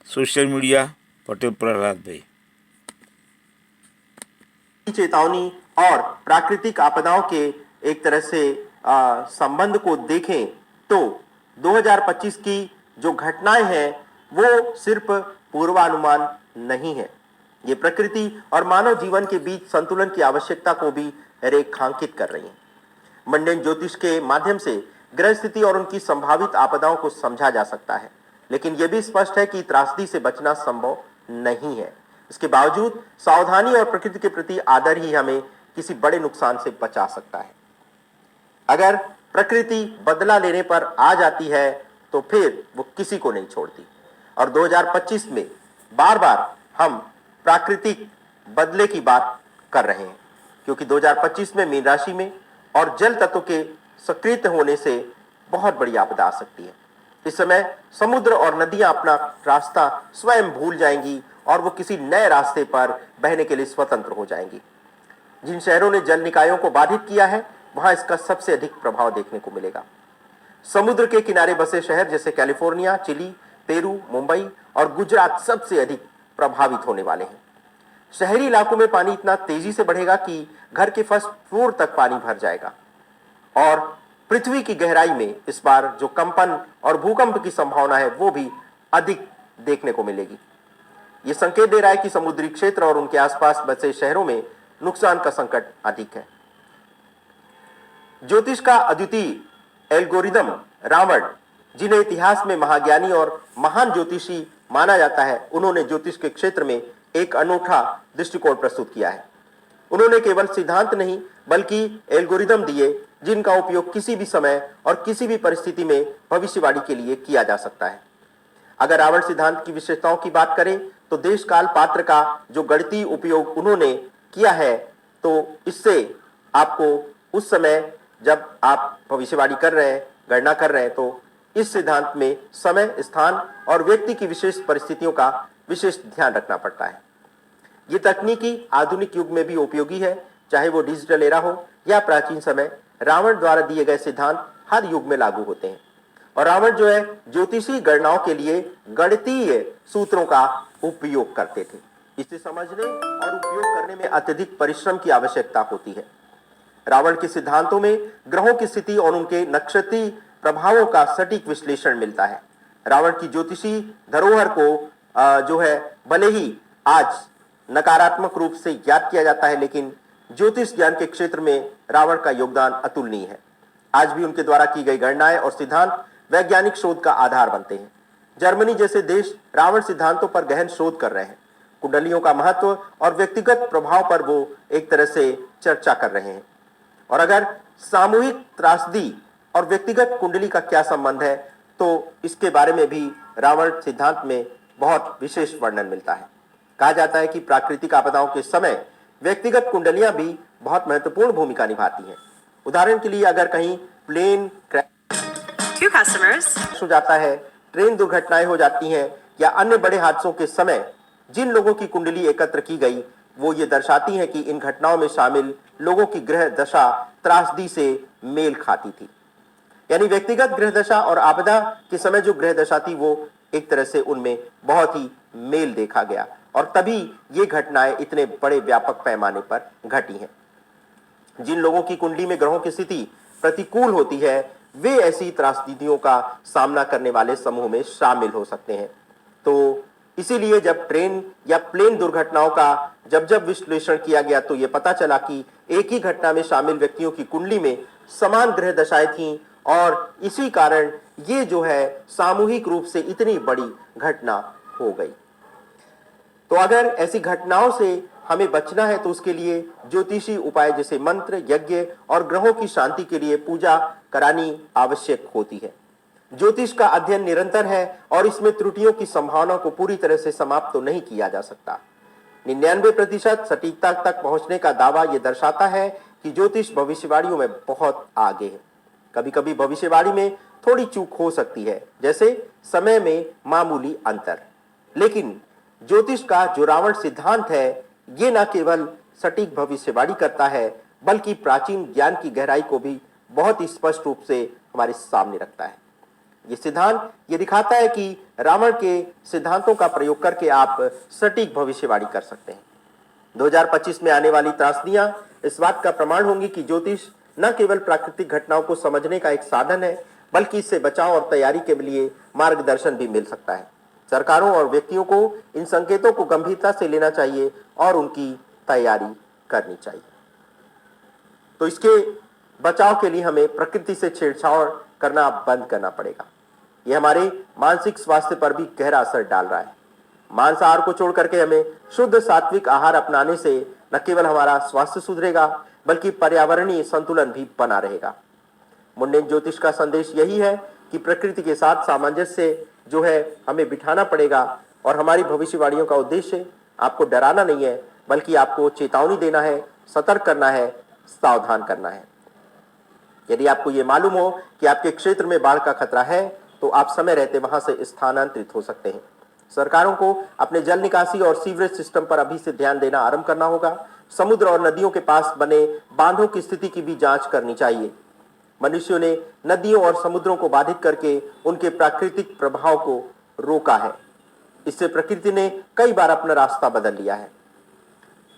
Social media Patel Prahlad भाई। चेतावनी और प्राकृतिक आपदाओं के एक तरह से संबंध को देखें तो 2025 की जो घटनाएं हैं वो सिर्फ पूर्वानुमान नहीं है, ये प्रकृति और मानव जीवन के बीच संतुलन की आवश्यकता को भी रेखांकित कर रही हैं। मंडेन ज्योतिष के माध्यम से ग्रह स्थिति और उनकी संभावित आपदाओं को समझा जा सकता है, लेकिन यह भी स्पष्ट है कि त्रासदी से बचना संभव नहीं है। इसके बावजूद सावधानी और प्रकृति के प्रति आदर ही हमें किसी बड़े नुकसान से बचा सकता है। अगर प्रकृति बदला लेने पर आ जाती है तो फिर वो किसी को नहीं छोड़ती, और 2025 में बार बार हम प्राकृतिक बदले की बात कर रहे हैं, क्योंकि 2025 में मीन राशि में और जल तत्व के सक्रिय होने से बहुत बड़ी आपदा आ सकती है। इस समय समुद्र और नदियां अपना रास्ता स्वयं भूल जाएंगी और वो किसी नए रास्ते पर बहने के लिए स्वतंत्र हो जाएंगी। जिन शहरों ने जल निकायों को बाधित किया है वहां इसका सबसे अधिक प्रभाव देखने को मिलेगा। समुद्र के किनारे बसे शहर जैसे कैलिफोर्निया, चिली, पेरू, मुंबई और गुजरात सबसे अधिक प्रभावित होने वाले हैं। शहरी इलाकों में पानी इतना तेजी से बढ़ेगा कि घर के फर्स्ट फ्लोर तक पानी भर जाएगा, और पृथ्वी की गहराई में इस बार जो कंपन और भूकंप की संभावना है वो भी अधिक देखने को मिलेगी। ये संकेत दे रहा है कि समुद्री क्षेत्र और उनके आसपास बसे शहरों में नुकसान का संकट अधिक है। ज्योतिष का अद्वितीय एल्गोरिदम रावण, जिन्हें इतिहास में महाज्ञानी और महान ज्योतिषी माना जाता है, उन्होंने ज्योतिष के क्षेत्र में एक अनूठा दृष्टिकोण प्रस्तुत किया है। उन्होंने केवल सिद्धांत नहीं बल्कि एल्गोरिदम दिए जिनका उपयोग किसी भी समय और किसी भी परिस्थिति में भविष्यवाणी के लिए किया जा सकता है। अगर रावण सिद्धांत की विशेषताओं की बात करें तो देश काल पात्र का जो गणितीय उपयोग उन्होंने किया है, तो इससे आपको उस समय जब आप भविष्यवाणी कर रहे हैं, गणना कर रहे हैं, तो इस सिद्धांत में समय, स्थान और व्यक्ति की विशेष परिस्थितियों का विशेष ध्यान रखना पड़ता है। ये तकनीकी आधुनिक युग में भी उपयोगी है, चाहे वो डिजिटल एरा हो या प्राचीन समय। रावण द्वारा दिए गए सिद्धांत हर युग में लागू होते हैं, और रावण जो है ज्योतिषी गणनाओं के लिए गणितीय सूत्रों का उपयोग करते थे। इसे समझने और उपयोग करने में अत्यधिक परिश्रम की आवश्यकता होती है। रावण के सिद्धांतों में ग्रहों की स्थिति और उनके नक्षत्रीय प्रभावों का सटीक विश्लेषण मिलता है। रावण की ज्योतिषी धरोहर को जो है भले ही आज नकारात्मक रूप से याद किया जाता है, लेकिन ज्योतिष ज्ञान के क्षेत्र में रावण का योगदान अतुलनीय है। आज भी उनके द्वारा की गई गणनाएं और सिद्धांत वैज्ञानिक शोध का आधार बनते हैं। जर्मनी जैसे देश रावण सिद्धांतों पर गहन शोध कर रहे हैं। कुंडलियों का महत्व और व्यक्तिगत प्रभाव पर वो एक तरह से चर्चा कर रहे हैं। और अगर सामूहिक त्रासदी और व्यक्तिगत कुंडली का क्या संबंध है, तो इसके बारे में भी रावण सिद्धांत में बहुत विशेष वर्णन मिलता है। कहा जाता है कि प्राकृतिक आपदाओं के समय व्यक्तिगत कुंडलियां भी बहुत महत्वपूर्ण भूमिका निभाती हैं। उदाहरण के लिए अगर कहीं प्लेन क्रैश हो जाता है, ट्रेन दुर्घटनाएं हो जाती हैं या अन्य बड़े हादसों के समय जिन लोगों की कुंडली एकत्र की गई वो ये दर्शाती हैं कि इन घटनाओं में शामिल लोगों की ग्रह दशा त्रासदी से मेल खाती थी। यानी व्यक्तिगत ग्रह दशा और आपदा के समय जो ग्रह दशा थी वो एक तरह से उनमें बहुत ही मेल देखा गया, और तभी ये घटनाएं इतने बड़े व्यापक पैमाने पर घटी हैं। जिन लोगों की कुंडली में ग्रहों की स्थिति प्रतिकूल होती है वे ऐसी त्रासदियों का सामना करने वाले समूह में शामिल हो सकते हैं। तो इसीलिए जब ट्रेन या प्लेन दुर्घटनाओं का जब विश्लेषण किया गया तो यह पता चला कि एक ही घटना में शामिल व्यक्तियों की कुंडली में समान ग्रह दशाएं थीं, और इसी कारण ये जो है सामूहिक रूप से इतनी बड़ी घटना हो गई। तो अगर ऐसी घटनाओं से हमें बचना है तो उसके लिए ज्योतिषी उपाय जैसे मंत्र, यज्ञ और ग्रहों की शांति के लिए पूजा करानी आवश्यक होती है। ज्योतिष का अध्ययन निरंतर है और इसमें त्रुटियों की संभावना को पूरी तरह से समाप्त तो नहीं किया जा सकता। 99% सटीकता तक पहुंचने का दावा यह दर्शाता है कि ज्योतिष भविष्यवाणियों में बहुत आगे है। कभी कभी भविष्यवाणी में थोड़ी चूक हो सकती है, जैसे समय में मामूली अंतर, लेकिन ज्योतिष का जो रावण सिद्धांत है ये न केवल सटीक भविष्यवाणी करता है बल्कि प्राचीन ज्ञान की गहराई को भी बहुत ही स्पष्ट रूप से हमारे सामने रखता है। ये सिद्धांत ये दिखाता है कि रावण के सिद्धांतों का प्रयोग करके आप सटीक भविष्यवाणी कर सकते हैं। 2025 में आने वाली त्रासदियां इस बात का प्रमाण होंगी कि ज्योतिष न केवल प्राकृतिक घटनाओं को समझने का एक साधन है, बल्कि इससे बचाव और तैयारी के लिए मार्गदर्शन भी मिल सकता है। सरकारों और व्यक्तियों को इन संकेतों को गंभीरता से लेना चाहिए और उनकी तैयारी करनी चाहिए। तो इसके बचाव के लिए हमें प्रकृति से छेड़छाड़ करना बंद करना पड़ेगा। यह हमारे मानसिक स्वास्थ्य पर भी गहरा असर डाल रहा है। मांसाहार को छोड़ करके हमें शुद्ध सात्विक आहार अपनाने से न केवल हमारा स्वास्थ्य सुधरेगा, बल्कि पर्यावरणीय संतुलन भी बना रहेगा। मुंडेन ज्योतिष का संदेश यही है कि प्रकृति के साथ सामंजस्य जो है हमें बिठाना पड़ेगा, और हमारी भविष्यवाणियों का उद्देश्य आपको डराना नहीं है, बल्कि आपको चेतावनी देना है, सतर्क करना है, सावधान करना है। यदि आपको ये मालूम हो कि आपके क्षेत्र में बाढ़ का खतरा है, तो आप समय रहते वहां से स्थानांतरित हो सकते हैं। सरकारों को अपने जल निकासी और सीवरेज सिस्टम पर अभी से ध्यान देना आरंभ करना होगा। समुद्र और नदियों के पास बने बांधों की स्थिति की भी जांच करनी चाहिए। मनुष्यों ने नदियों और समुद्रों को बाधित करके उनके प्राकृतिक प्रभाव को रोका है। इससे प्रकृति ने कई बार अपना रास्ता बदल लिया है।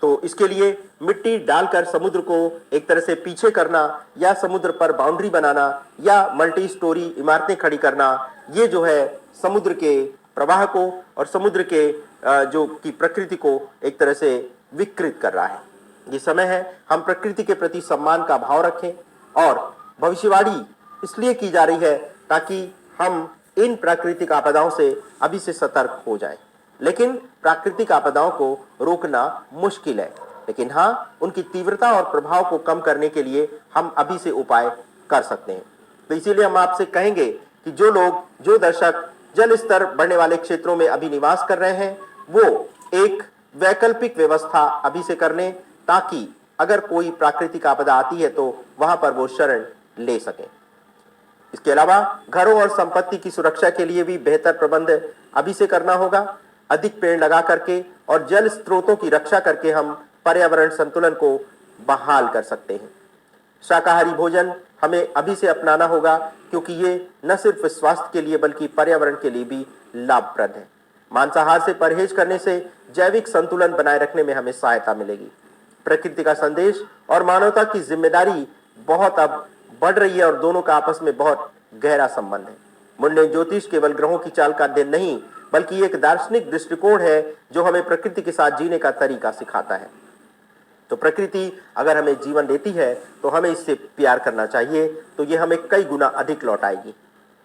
तो इसके लिए मिट्टी डालकर समुद्र को एक तरह से पीछे करना, या समुद्र पर बाउंड्री बनाना, या मल्टी स्टोरी इमारतें खड़ी करना, ये जो है समुद्र के प्रवाह को और समुद्र के जो की प्रकृति को एक तरह से विकृत कर रहा है। ये समय है हम प्रकृति के प्रति सम्मान का भाव रखें, और भविष्यवाणी इसलिए की जा रही है ताकि हम इन प्राकृतिक आपदाओं से अभी से सतर्क हो जाएं। लेकिन प्राकृतिक आपदाओं को रोकना मुश्किल है, लेकिन हाँ, उनकी तीव्रता और प्रभाव को कम करने के लिए हम अभी से उपाय कर सकते हैं। तो इसीलिए हम आपसे कहेंगे कि जो दर्शक जल स्तर बढ़ने वाले क्षेत्रों में अभी निवास कर रहे हैं, वो एक वैकल्पिक व्यवस्था अभी से कर लें, ताकि अगर कोई प्राकृतिक आपदा आती है तो वहां पर वो शरण ले सकें। इसके अलावा घरों और संपत्ति की सुरक्षा के लिए भी बेहतर प्रबंध अभी से करना होगा। अधिक पेड़ लगा करके और जल स्रोतों की रक्षा करके हम पर्यावरण संतुलन को बहाल कर सकते हैं। शाकाहारी भोजन हमें अभी से अपनाना होगा, क्योंकि ये न सिर्फ स्वास्थ्य के लिए बल्कि पर्यावरण के लिए भी लाभप्रद है। मांसाहार से परहेज करने से जैविक संतुलन बनाए रखने में हमें सहायता मिलेगी। प्रकृति का संदेश और मानवता की जिम्मेदारी बहुत अब बढ़ रही है, और दोनों का आपस में बहुत गहरा संबंध है। मुंडेन ज्योतिष केवल ग्रहों की चाल का अध्ययन नहीं, बल्कि एक दार्शनिक दृष्टिकोण है जो हमें प्रकृति के साथ जीने का तरीका सिखाता है। तो प्रकृति अगर हमें जीवन देती है तो हमें इससे प्यार करना चाहिए, तो ये हमें कई गुना अधिक लौटाएगी।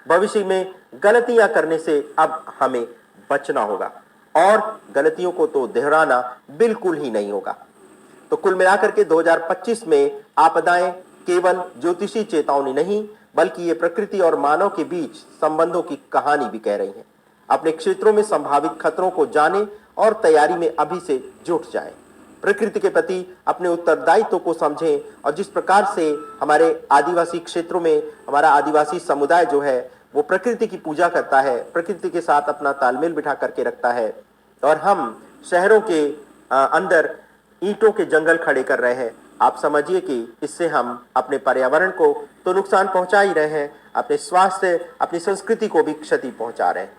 भविष्य में गलतियां करने से अब हमें बचना होगा, और गलतियों को तो दोहराना बिल्कुल ही नहीं होगा। तो कुल मिलाकर के 2025 में आपदाएं केवल ज्योतिषी चेतावनी नहीं, बल्कि ये प्रकृति और मानव के बीच संबंधों की कहानी भी कह रही है। अपने क्षेत्रों में संभावित खतरों को जाने और तैयारी में अभी से जुट जाएं। प्रकृति के प्रति अपने उत्तरदायित्व को समझें, और जिस प्रकार से हमारे आदिवासी क्षेत्रों में हमारा आदिवासी समुदाय जो है वो प्रकृति की पूजा करता है, प्रकृति के साथ अपना तालमेल बिठा करके रखता है, और हम शहरों के अंदर ईंटों के जंगल खड़े कर रहे हैं। आप समझिए कि इससे हम अपने पर्यावरण को तो नुकसान पहुंचा ही रहे हैं, अपने स्वास्थ्य, अपनी संस्कृति को भी क्षति पहुंचा रहे हैं।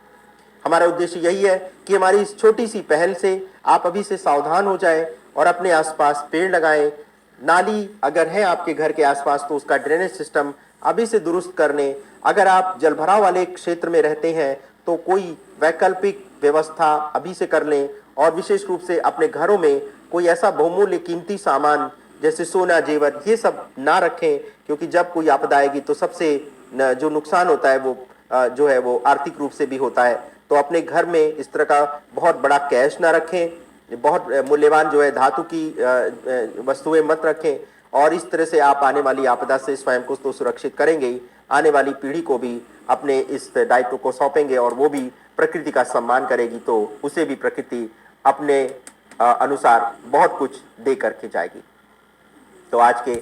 हमारा उद्देश्य यही है कि हमारी इस छोटी सी पहल से आप अभी से सावधान हो जाएं और अपने आसपास पेड़ लगाएं। नाली अगर है आपके घर के आसपास तो उसका ड्रेनेज सिस्टम अभी से दुरुस्त कर लें। अगर आप जलभराव वाले क्षेत्र में रहते हैं तो कोई वैकल्पिक व्यवस्था अभी से कर लें, और विशेष रूप से अपने घरों में कोई ऐसा बहुमूल्य कीमती सामान जैसे सोना, जेवर, ये सब ना रखें, क्योंकि जब कोई आपदा आएगी तो सबसे जो नुकसान होता है वो जो है वो आर्थिक रूप से भी होता है। तो अपने घर में इस तरह का बहुत बड़ा कैश ना रखें, बहुत मूल्यवान जो है धातु की वस्तुएं मत रखें, और इस तरह से आप आने वाली आपदा से स्वयं को तो सुरक्षित करेंगे ही, आने वाली पीढ़ी को भी अपने इस दायित्व को सौंपेंगे, और वो भी प्रकृति का सम्मान करेगी, तो उसे भी प्रकृति अपने अनुसार बहुत कुछ दे करके जाएगी। तो आज के